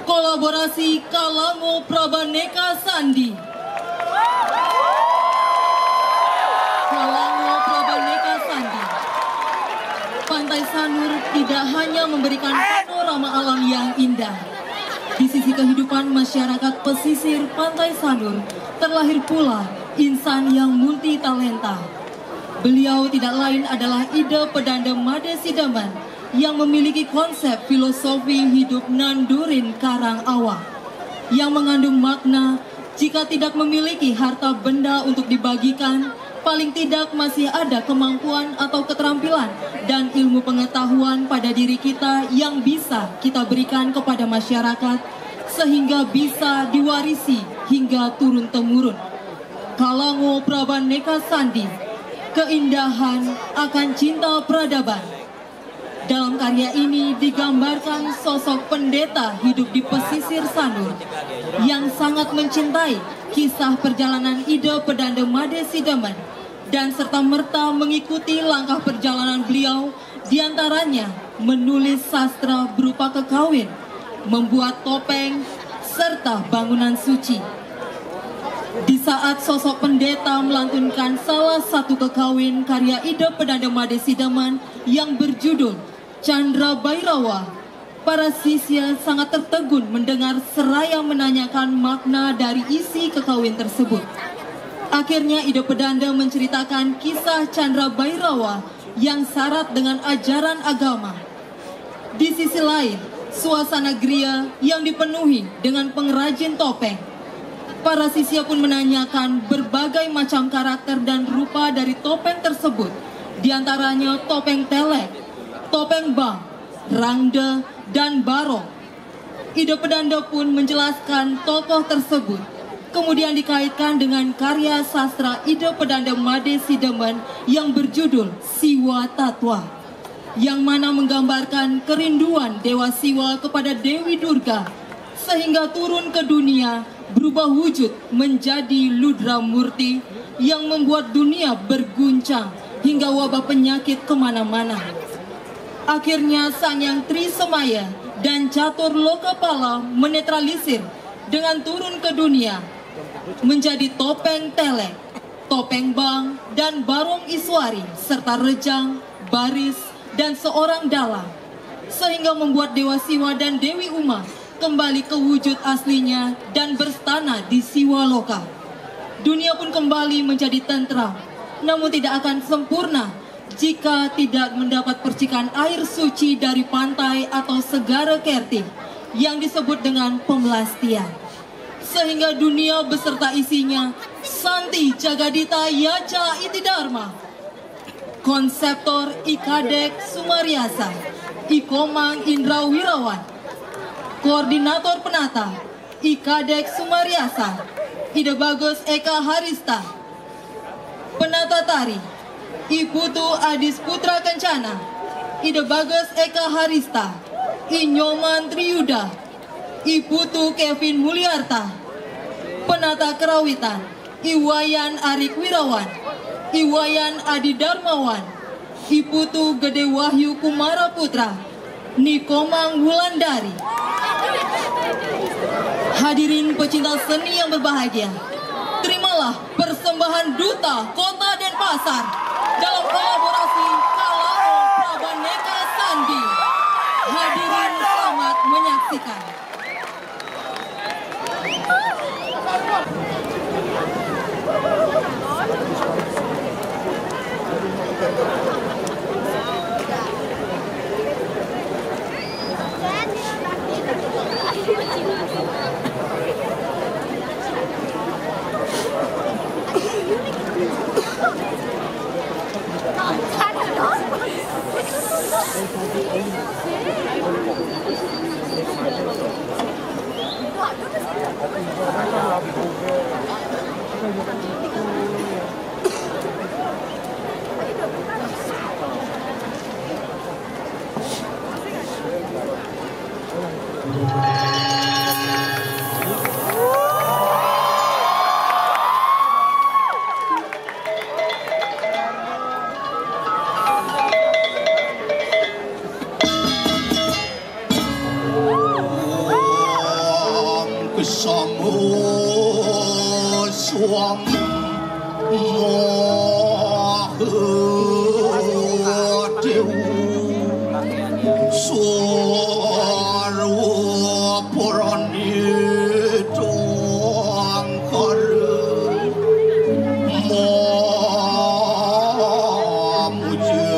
Kolaborasi Kalango Prabaneka Sandi. Kalango Prabaneka Sandi. Pantai Sanur tidak hanya memberikan panorama alam yang indah. Di sisi kehidupan masyarakat pesisir Pantai Sanur terlahir pula insan yang multi talenta. Beliau tidak lain adalah Ida Pedanda Made Sidaman yang memiliki konsep filosofi hidup nandurin karang awak yang mengandung makna jika tidak memiliki harta benda untuk dibagikan, paling tidak masih ada kemampuan atau keterampilan dan ilmu pengetahuan pada diri kita yang bisa kita berikan kepada masyarakat sehingga bisa diwarisi hingga turun-temurun. Kalango Prabaneka Sandi, keindahan akan cinta peradaban. Dalam karya ini digambarkan sosok pendeta hidup di pesisir Sanur yang sangat mencintai kisah perjalanan Ida Pedanda Made Sidaman dan serta-merta mengikuti langkah perjalanan beliau, diantaranya menulis sastra berupa kekawin, membuat topeng, serta bangunan suci. Di saat sosok pendeta melantunkan salah satu kekawin karya Ida Pedanda Made Sidaman yang berjudul Chandra Bhairawa, para sisya sangat tertegun mendengar seraya menanyakan makna dari isi kekawin tersebut. Akhirnya Ida Pedanda menceritakan kisah Chandra Bhairawa yang syarat dengan ajaran agama. Di sisi lain, suasana geria yang dipenuhi dengan pengrajin topeng. Para sisya pun menanyakan berbagai macam karakter dan rupa dari topeng tersebut, diantaranya topeng telek, topeng bang, rangda, dan barong. Ida Pedanda pun menjelaskan tokoh tersebut, kemudian dikaitkan dengan karya sastra Ida Pedanda Made Sidaman yang berjudul Siwa Tatwa, yang mana menggambarkan kerinduan Dewa Siwa kepada Dewi Durga, sehingga turun ke dunia berubah wujud menjadi Ludra Murti yang membuat dunia berguncang hingga wabah penyakit kemana-mana. Akhirnya Sang Yang Trisemaya dan Catur Lokapala menetralisir dengan turun ke dunia menjadi topeng telek, topeng bang, dan barong iswari, serta rejang, baris, dan seorang dalang, sehingga membuat Dewa Siwa dan Dewi Uma kembali ke wujud aslinya dan berstana di Siwaloka. Dunia pun kembali menjadi tentram, namun tidak akan sempurna jika tidak mendapat percikan air suci dari pantai atau segara Kerti yang disebut dengan Pemelastian. Sehingga dunia beserta isinya Santi Jagadita Yaca Itidharma. Konseptor Ikadek Sumariasa, Ikomang Indra Wirawan. Koordinator penata Ikadek Sumariasa, Ida Bagus Eka Harista. Penata tari Iputu Adis Putra Kencana, Ida Bagus Eka Harista, Inyoman Triyuda, Iputu Kevin Mulyarta. Penata kerawitan Iwayan Arik Wirawan, Iwayan Adi Darmawan, Iputu Gede Wahyu Kumara Putra, Nikomang Wulandari. Hadirin pecinta seni yang berbahagia, terimalah persembahan Duta Kota Denpasar dalam kolaborasi Kalango Prabaneka Sandi. Hadirin selamat menyaksikan. Thank you. bersama suami Mahadewa Sarwa Pranita Angkara Mamuja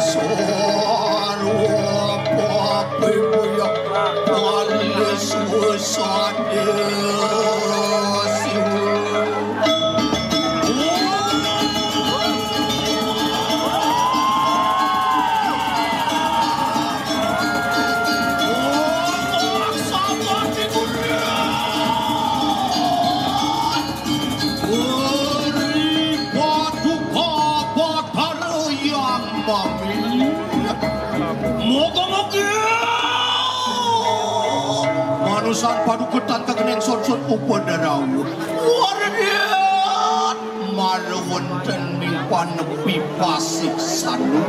Sarwa Papiya Palis Sadya manusan padukutan kekeneng son-son upadarau wardiat malawon tening panepi pasik sanu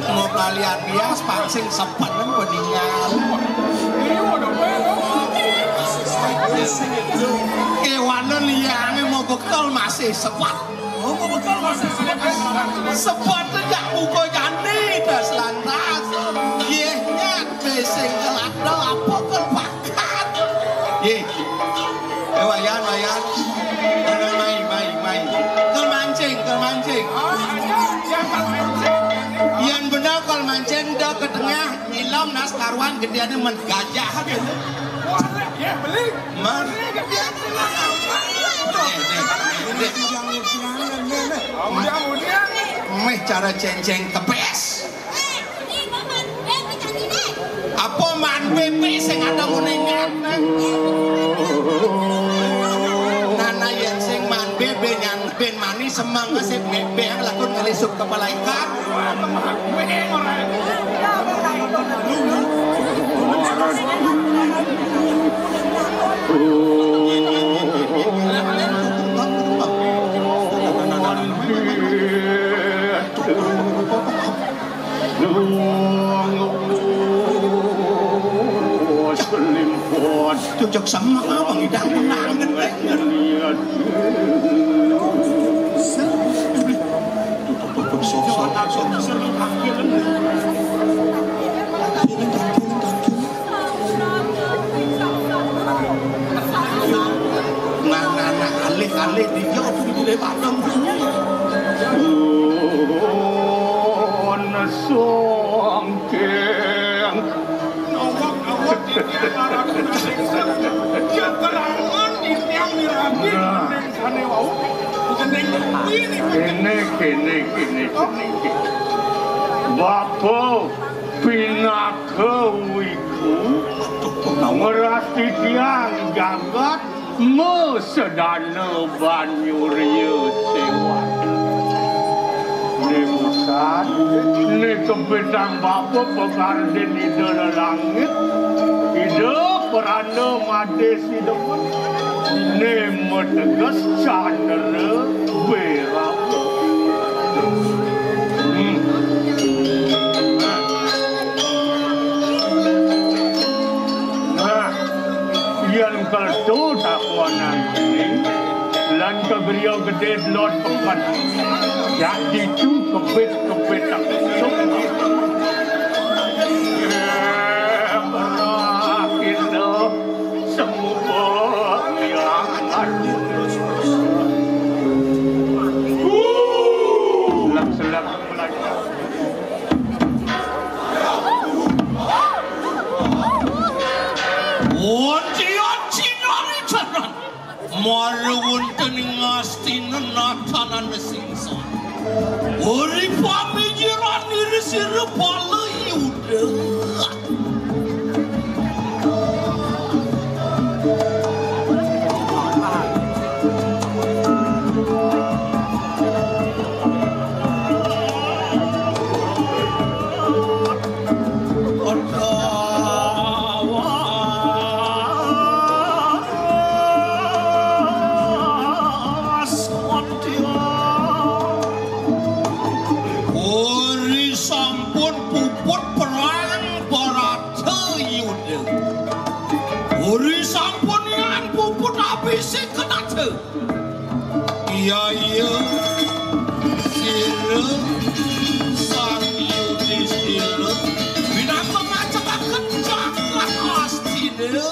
mau pelalian bias pangsing sepenem meninggal kewanan liangnya mau bekal masih sepat sepat tidak buka ganti das lantas yehnya besing kelakdo apa kelpakat yeh wayan mai kelmancing yang benar kalau mancing dah ke tengah nyilam nas karuan gedeannya menggajah gitu. Ya beli. Mar. Meh cara cenceng kepes. Apa man bebe sing ada muningat. Nana yang sing man bebe yang ben manis semang ngasih bebe yang lakon ngelisuk kepala ikan. Cocok sama abang hidang menangan alih di jauh di Padang songkeng awak dia kerangan di tiang dirabi kene wau kene bapak pinakawiku ngerasti tiang jagat mesedana banyurya sewa nemusan ne kebedang bapa pegarden di dalam langit hidup peranda mades hidup ne menegas candera berak yang kalau tak wanang ini lan Geria gede Lord pekan. Ya itu kebet tak sok. Kita semua yang harus. Selak belajar. Onci nari canan. Marwun tening astina natanan singsa. Ori pamijiran diri sirpala yuda. Iya sira sang Yudhistira binatang macam kencang astina.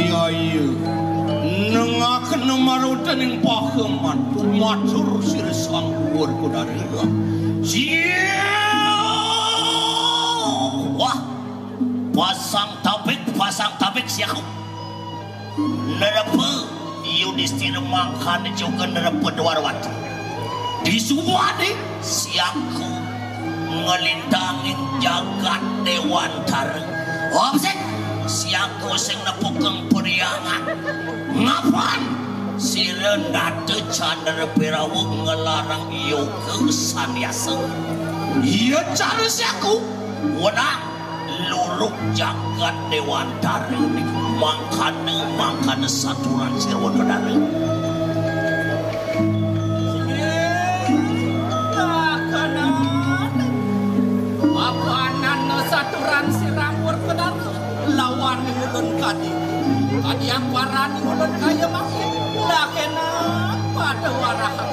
iya nengaken marudaning paheman matur sirsang dhuwur kudarila wah pasang tabik siaku nerepe Yudhistira mangkane juga nerepe Dwarwati disuwani siaku ngelindangin jagat Dewantara opsek siaku sing nepukeng periangan ngapan si Renate Candra Pirawu ngelarang iyo ke sanyasa iya cara siaku wenang luruk jagat Dewantara mangkane saturan sirwa kedara saturan siramur kedara lawan ngulun kadi yang warani ngulun kaya makin lakena pada warahan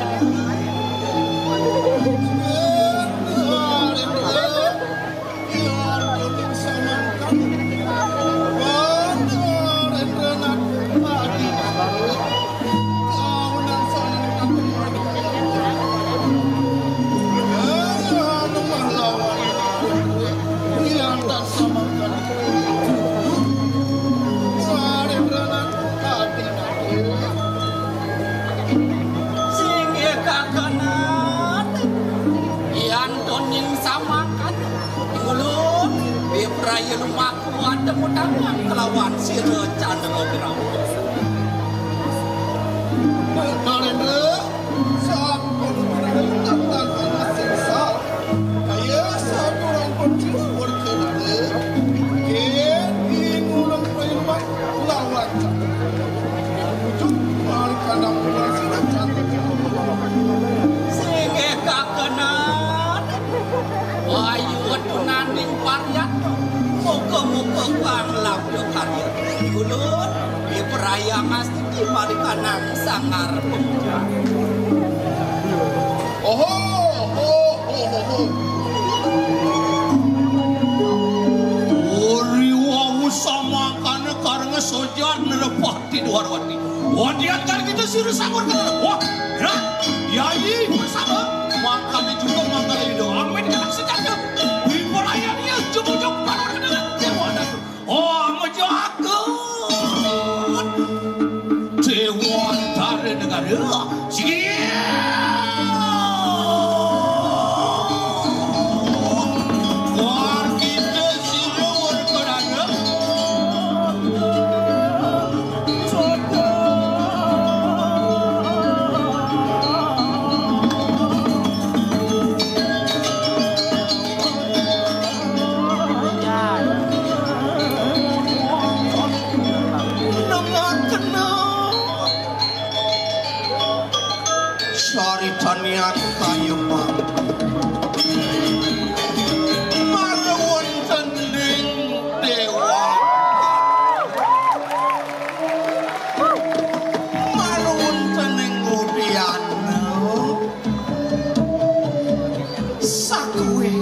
raya lumaku ada mutangan kelawan sira Candra Pirawu Narendra sampun menentang siksa kaya saturan pencuwur kedua ingulun perempuan lawan ujung marikana pulang sira Candra singe kakenan ayu tunaning pariat muka-muka panglam yo karya gulun di perayaan asti di marikanang sangar pemuja Uri wawu sama kana karena sojan nerepati Dwarwati wadian kan kita suruh sanggur kan wah yai bersama makanya juga makanya itu amin kenang sejaga di perayaannya jumujung parah oh majakan Dewantara negara Tania kayemang marwon tending dewa marwon tending udian sakwe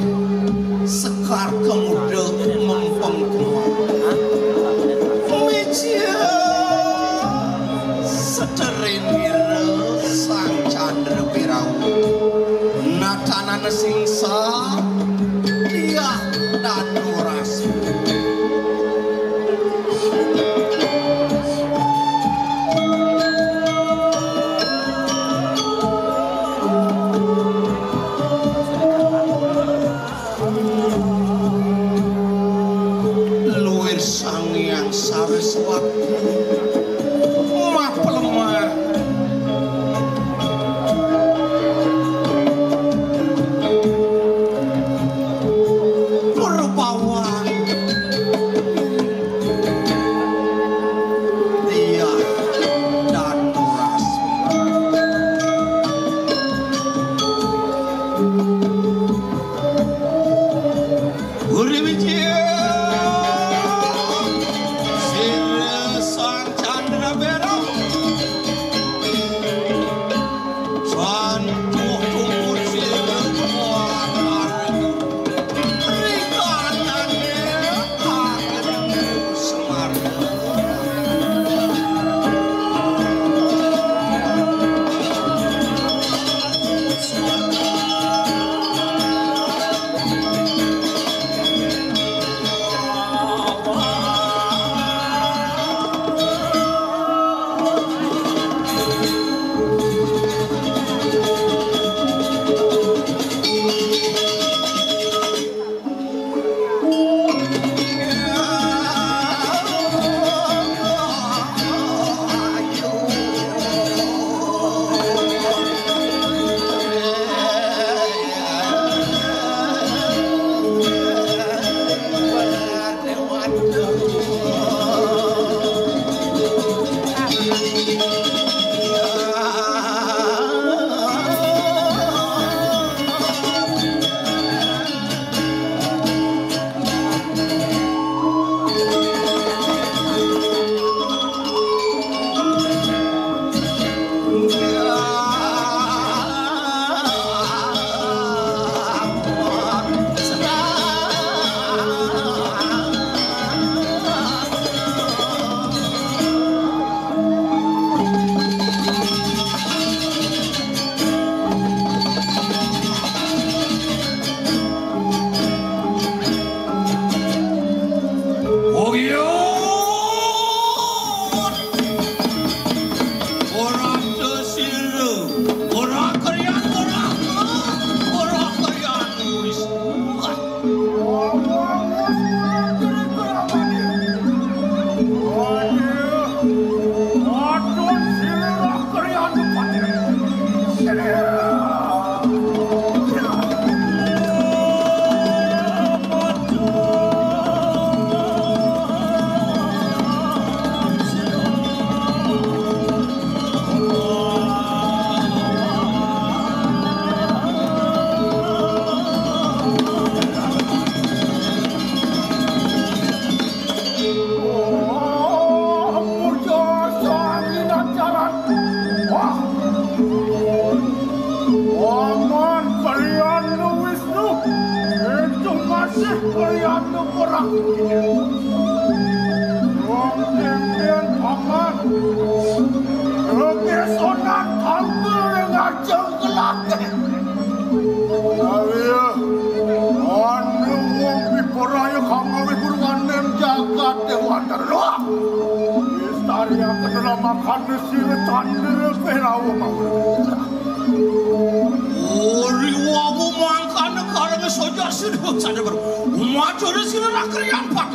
sekar kemuda mempeng meja seterenir sang Candra Pirawu natanana singsa dia dan nuras luir sang yang saraswati Sang anu perang wong den paman kesonan hampir ngajeng kelak ayo anu wong piporaya kangawe kurunganem jagat dewandar loh istariya kedela makan sire tandere perawo mau ori wamu mangkane kareng soja siruk sadar baru umajore sire rakrian pat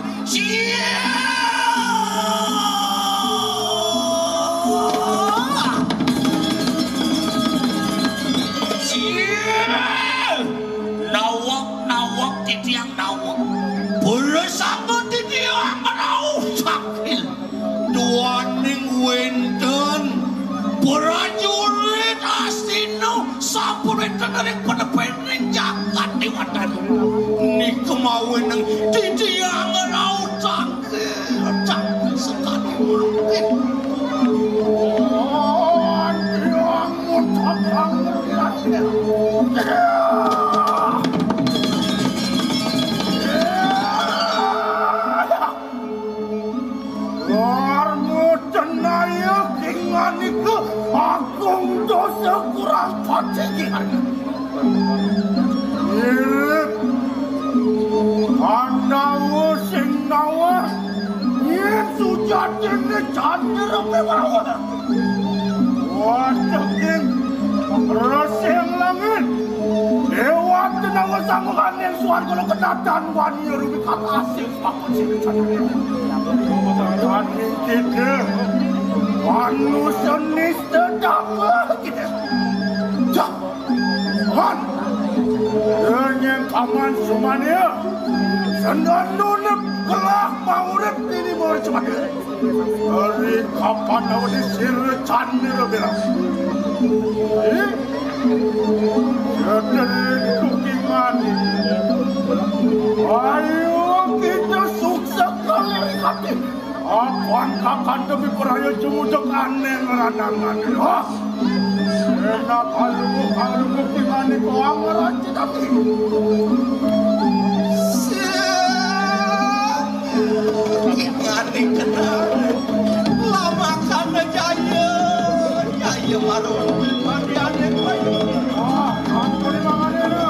nawak titiang nawak bersama titiang menau sakil duaning wenten prajurit Astina sampun wenten dari penepening jagat dewatan ni kemauan ng titiang menau sakil sekali mungkin tiang mutakang iku agung dosa kurang pacikian andawu sing nawa yen sujatine candra pewawa wateking reseng langit dewa tenawa sanggulan yang suarga lo kenatan wani rubi kakasih aku sini candra wani kita manusia nista dapat kita jangan dengan paman semuanya sendan nunep kelak maurep ini mau cuma dari kapan awal disir candra bilang jadi dukingan ayo kita sukses kali hati apaan kakan demi peraya jemujak aneh ngeranangan enak kalunguk tingani koang ngeranci tapi tingani kenal lama karena jaya marun mandi aneh bayu ampun mangannya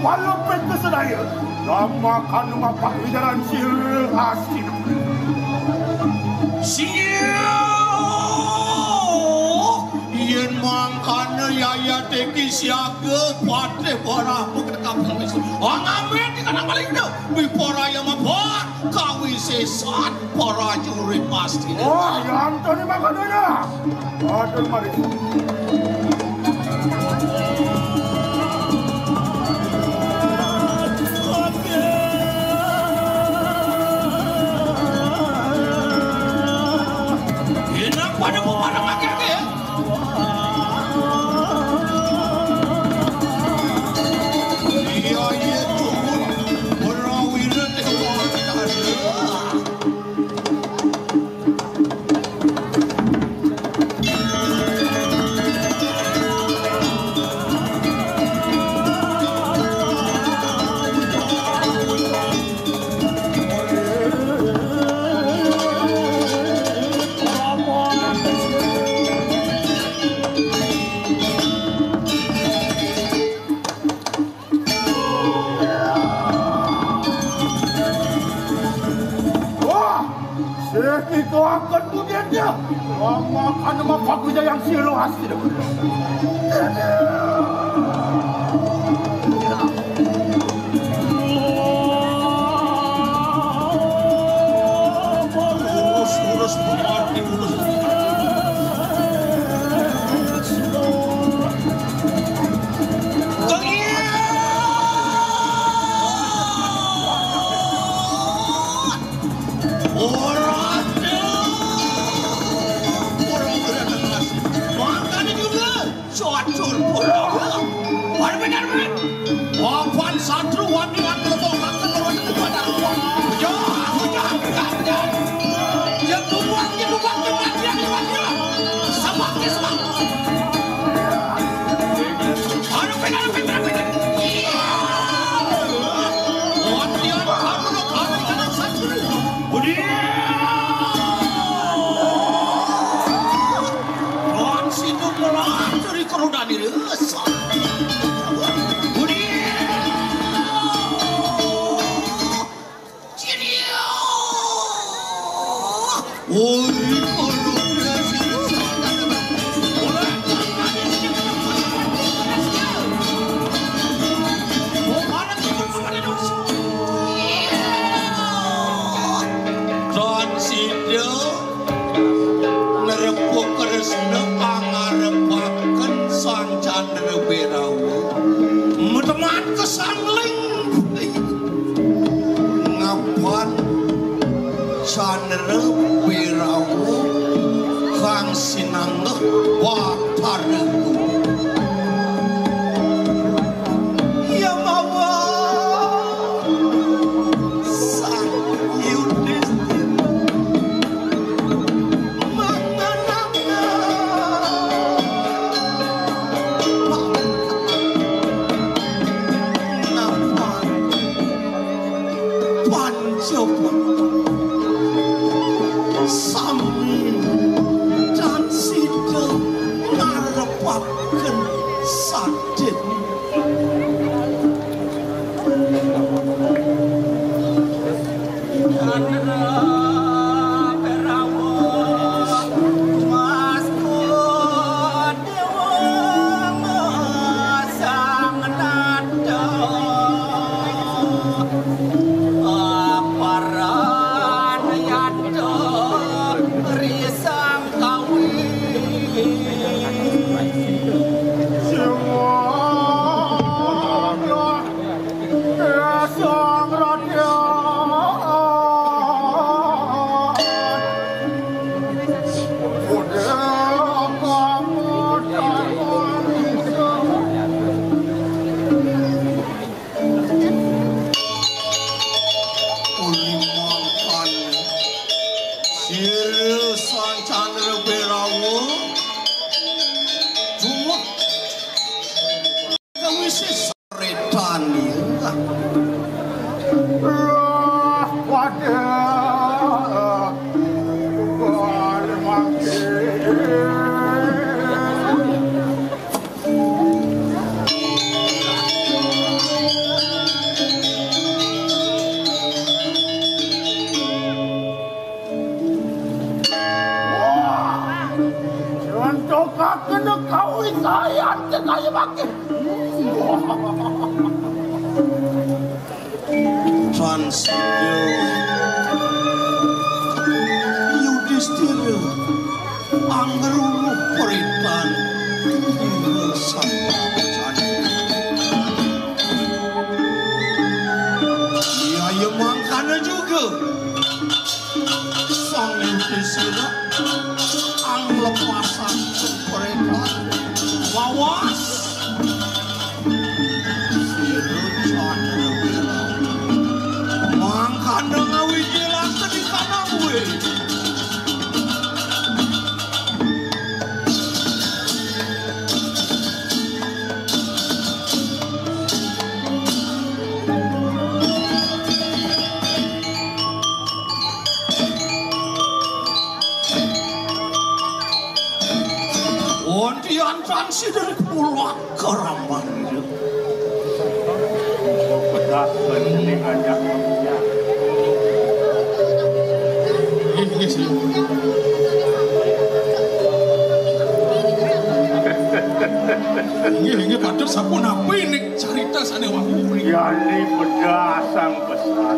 Walaupun kesedaya, lama kan mapak wijaran sir asin. Yen mangkana yaya teki siaga pate para peketapang misu. Angamet di kanang balik do. Biporaya mabot kawi sesat para jurit pasti. Oh, yang Antoni makananya. Aduh mari. Pada mau mana makan ke? Iya turun berawira dewan itu akan kemudiannya makan mapak wijaya yang silu asli urus pengerti urus Marudani resa. Meteman kesangling ngapan Chandra Wirawu kang sinanggeh wataregu ya mawa sang Yudhistira mangananga Sami dan Sida ngarepaken Saden Yudhistira anggerunuh peritan ya mangkana juga sang Yudhistira ang lepasan peritan lawas mangkana ngawijilan tadi kana gue Ondian transi dari pulau Karaman itu. Berat benih ajak manusia. Ini sih. Ini kader sampun apa ini cerita sana waktu. Yani berdasang besar.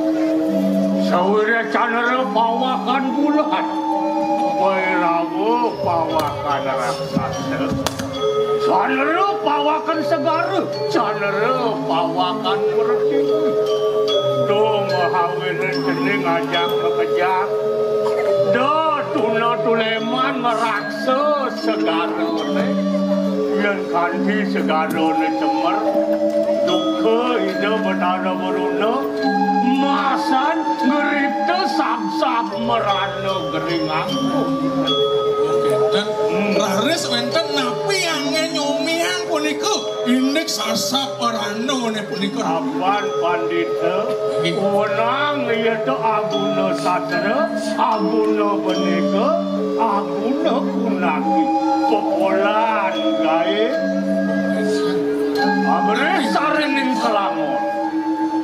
Saudara Chandra bawakan bulan. Wirawu bawakan raksasa, Chandra bawakan segara, Chandra bawakan pertiwi. Do mahawin jening ajak kekejar, do tuna tuleman meraksa segara ne, yang kanti segara ne cemer, duka ida betara beruna, masan ngerita sab-sab merana geringangku. Dan raris wenten napi angin nyumiang punika indik sasap merana ne punika. Apan pandita, orang itu aguna satra, aguna benika, aguna kunaki, popolan gaya. Abri saring Selangor.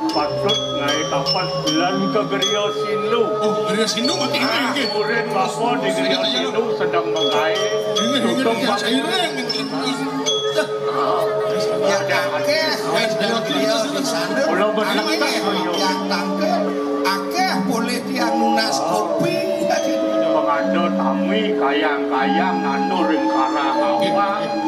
Patut ngai kapan bulan ke Gerio Sindu. Oh, Gerio Sindu mati ini. Murid bapak di Gerio Sindu sedang mengair. Tutung Saya yang akeh beliau di sana yang tangke akeh boleh dia nunas kopi pengadut kami kayang-kayang nandur ring Karangawa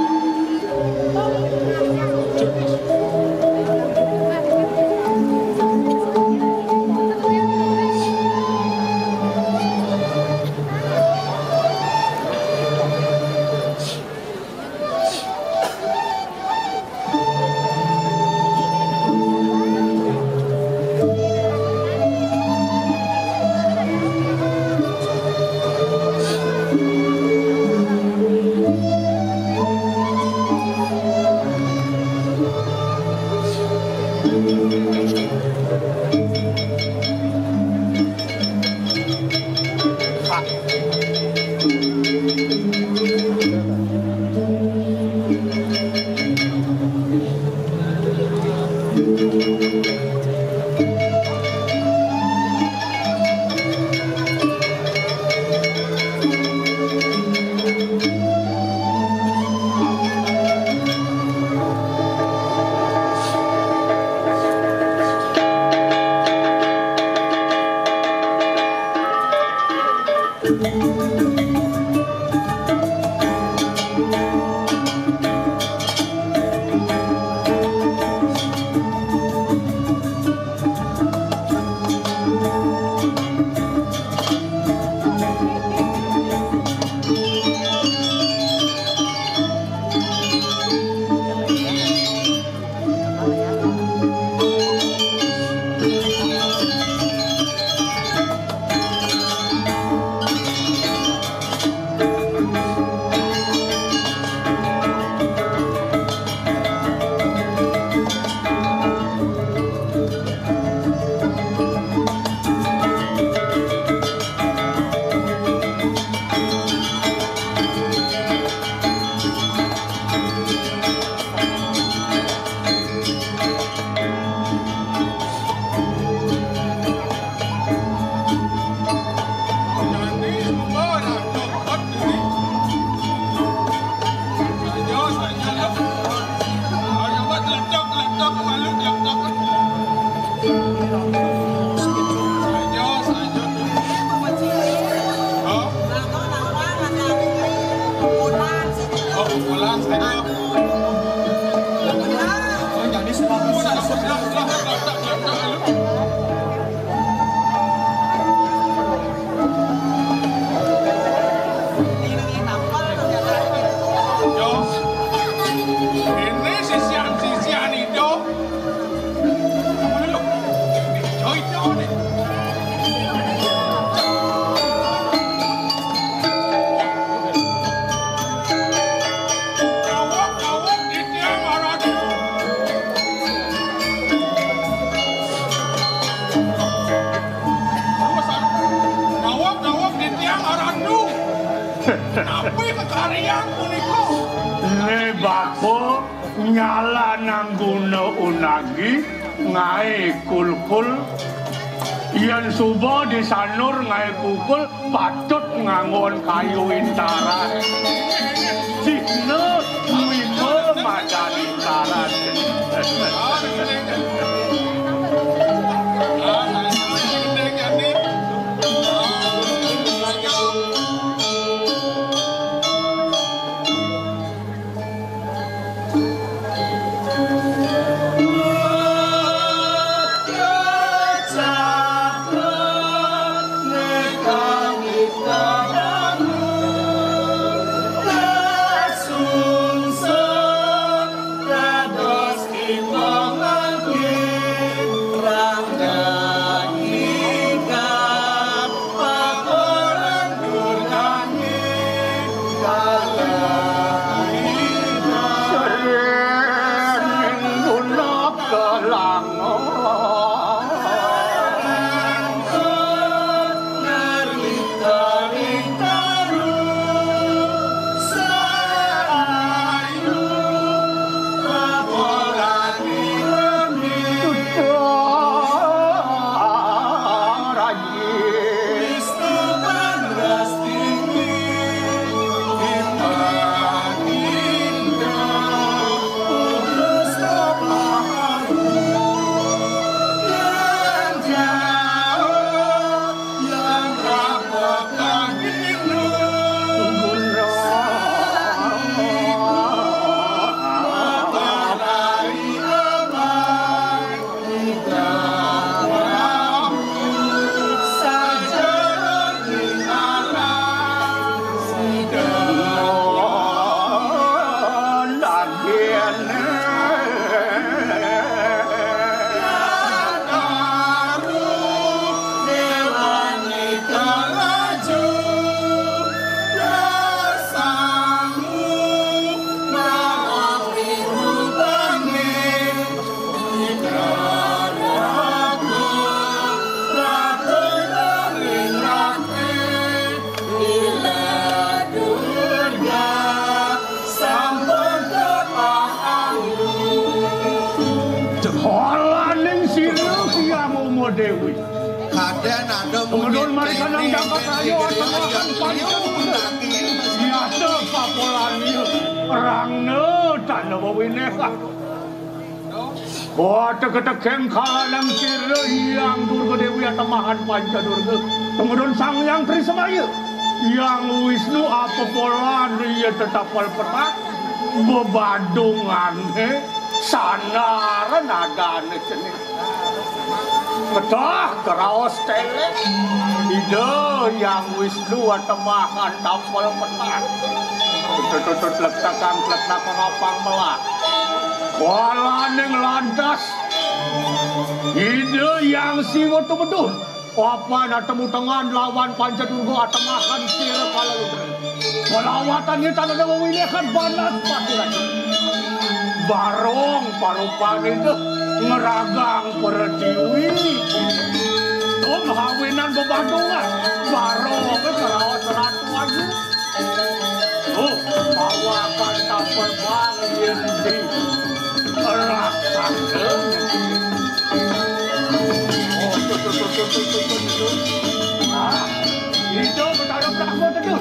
nyala nangguna unagi ngai kulkul yen subuh di sanur ngai kukul patut ngangon kayu intara cina wima madan intara Dewi. Kaden ada Tunggu mari kanang dapat ayo akan biasa papolannya perangnya tanah wawineka. Wah tegek-tegeng kalang sira yang Durga Dewi atamahan Pancadurga. Tunggu sang yang Trisemaya. Yang Wisnu apa polan dia tetap petak bebadungan sanaran adane cenih. Kedah keraos tele ide yang Wisnu atamahan tampal petak. Tutut letakkan ngapang melah. Walaneng lantas ide yang siwa tu betul. Apa nak temu tangan lawan Pancadurga atamahan sira kalau pelawatannya tanah dewa wilehan banat pati lagi. Barong parupan itu ngeragang pertiwi. Om hawinan bebadungan. Barong kerawat ratu aja. Oh, bawakan tapel bangin di rasakan. Itu bertarung takut itu.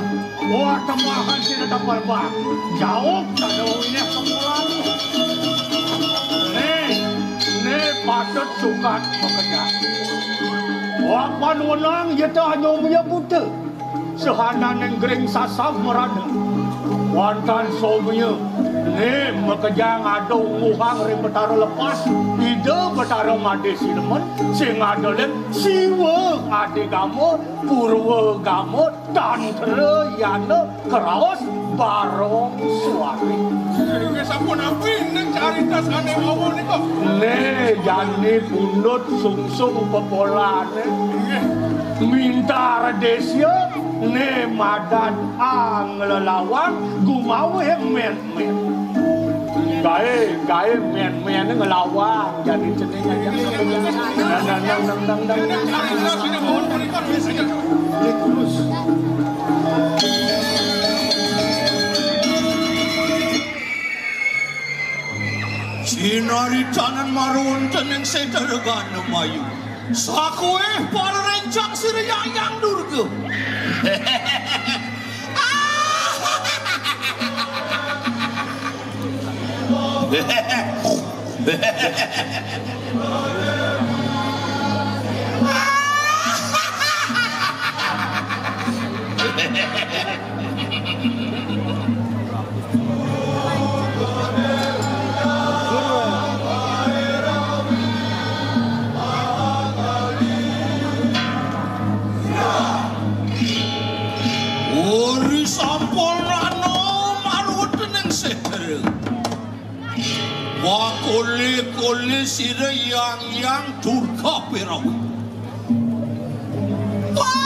Wah, temahan sini tapal bang. Jauh tak ada ini kemulan. Nih patut sukat bekerja. Wah, panunang ia tak hanya menyebut. Sehanan yang gering sasam merana. Wantan sobunya. Nih mekejang ada umuhang ring betara lepas. Ide betara made sinemen. Sing ada lem siwa ade gamo. Purwa gamo. Tantra yana keraos barong suari. Ini sampun api nih cari tas aneh awal nih kok. Nih jani pundut sungsung pepolan. Minta radesya. Nih madan ang lelawang gumawe men-men. Gaya men-men ngelawang jadi cening aja. Dang. Terus. Sinari tanan marun teneng sedaregan mayu. Sakwe para rencang sirayang Durga. Ori sampol rano marut neng seher. Wa kole sira yang Durga Perawi. Oh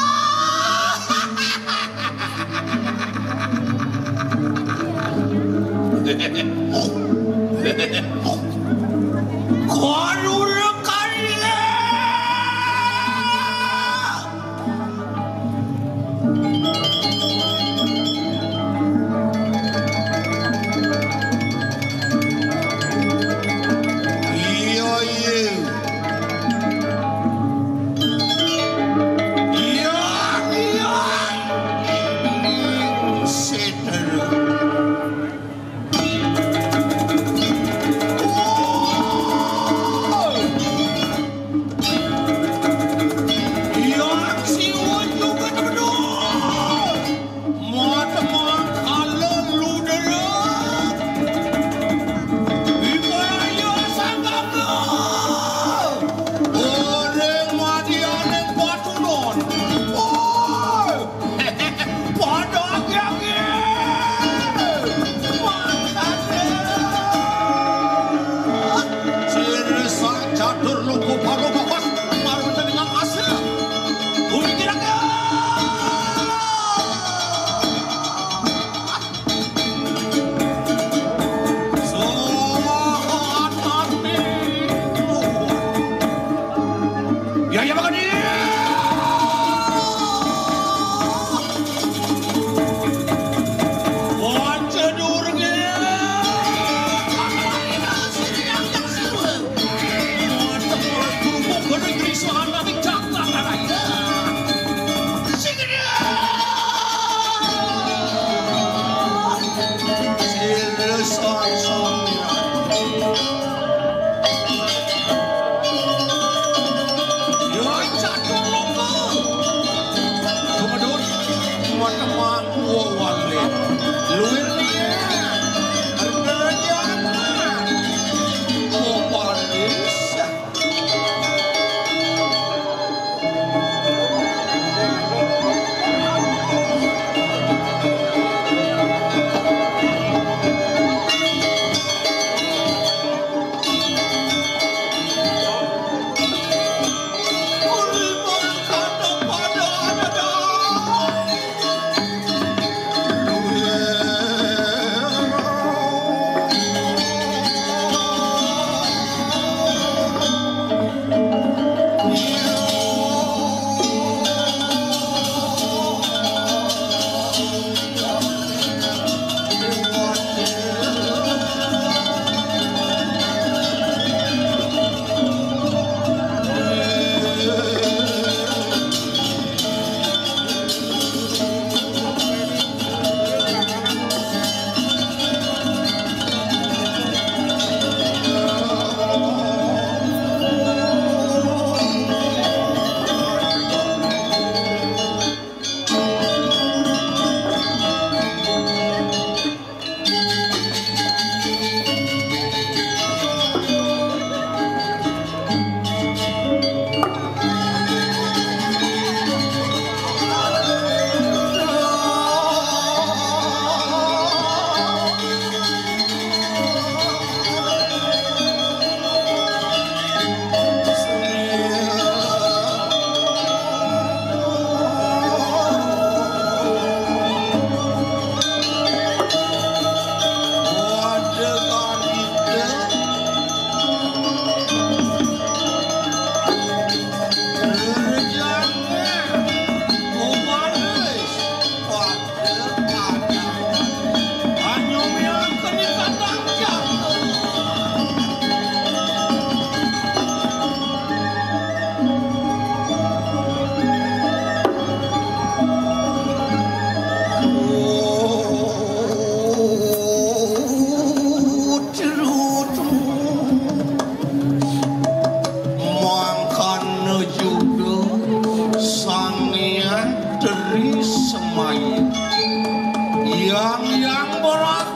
yang berat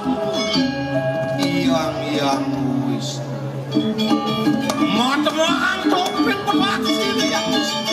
yang wis matemaang topeng berlaksi yang berat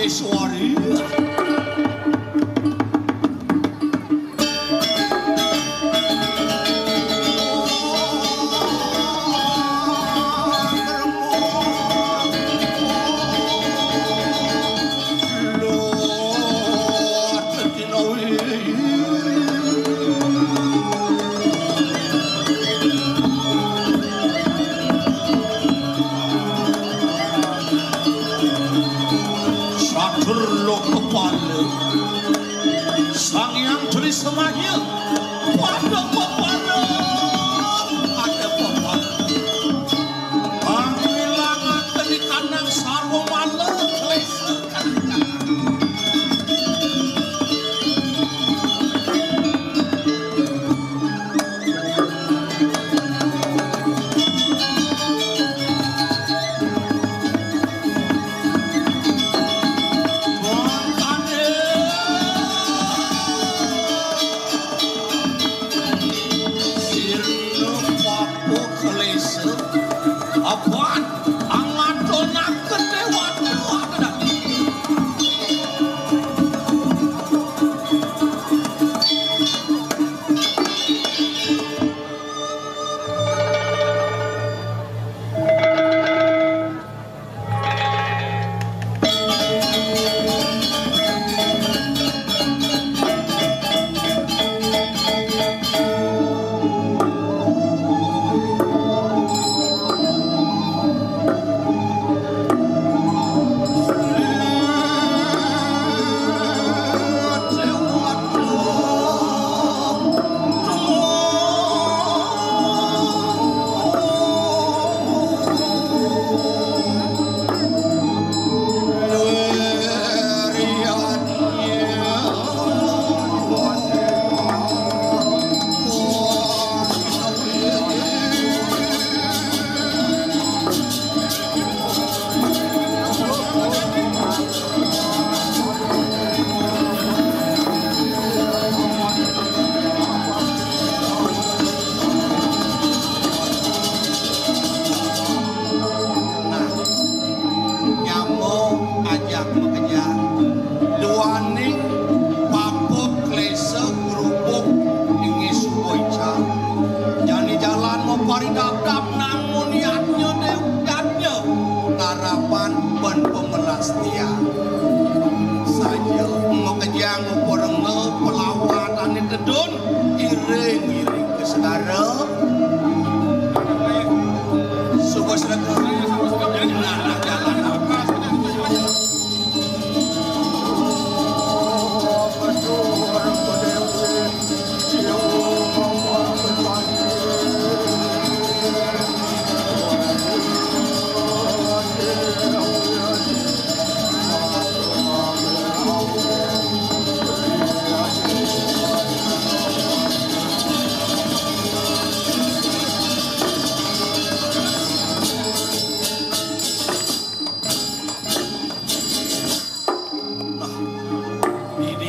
Suari sang yang tulis semuanya pada pepada ada pepada panggilangan dari kandang sarwa malam lesekan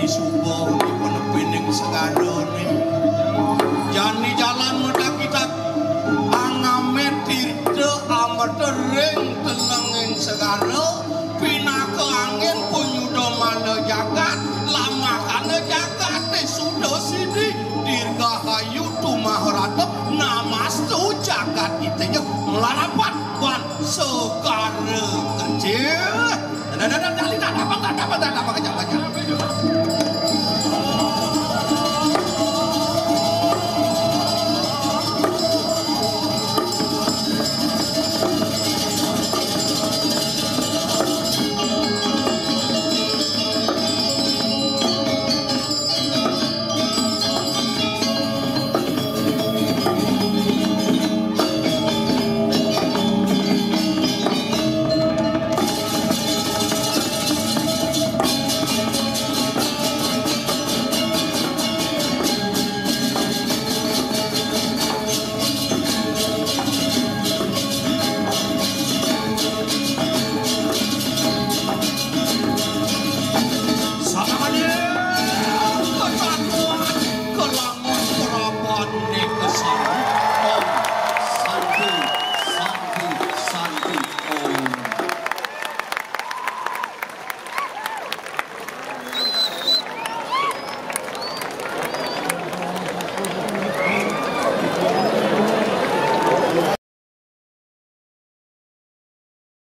Jani subuh di penepining segadone Jani jalan medak-idak angamet tirde amat ring tenengin segala pinaka angin punyudo mana jagat lama kana jagat sudah sini dirgahayu tumah ratep namastu jagat itenya melarapa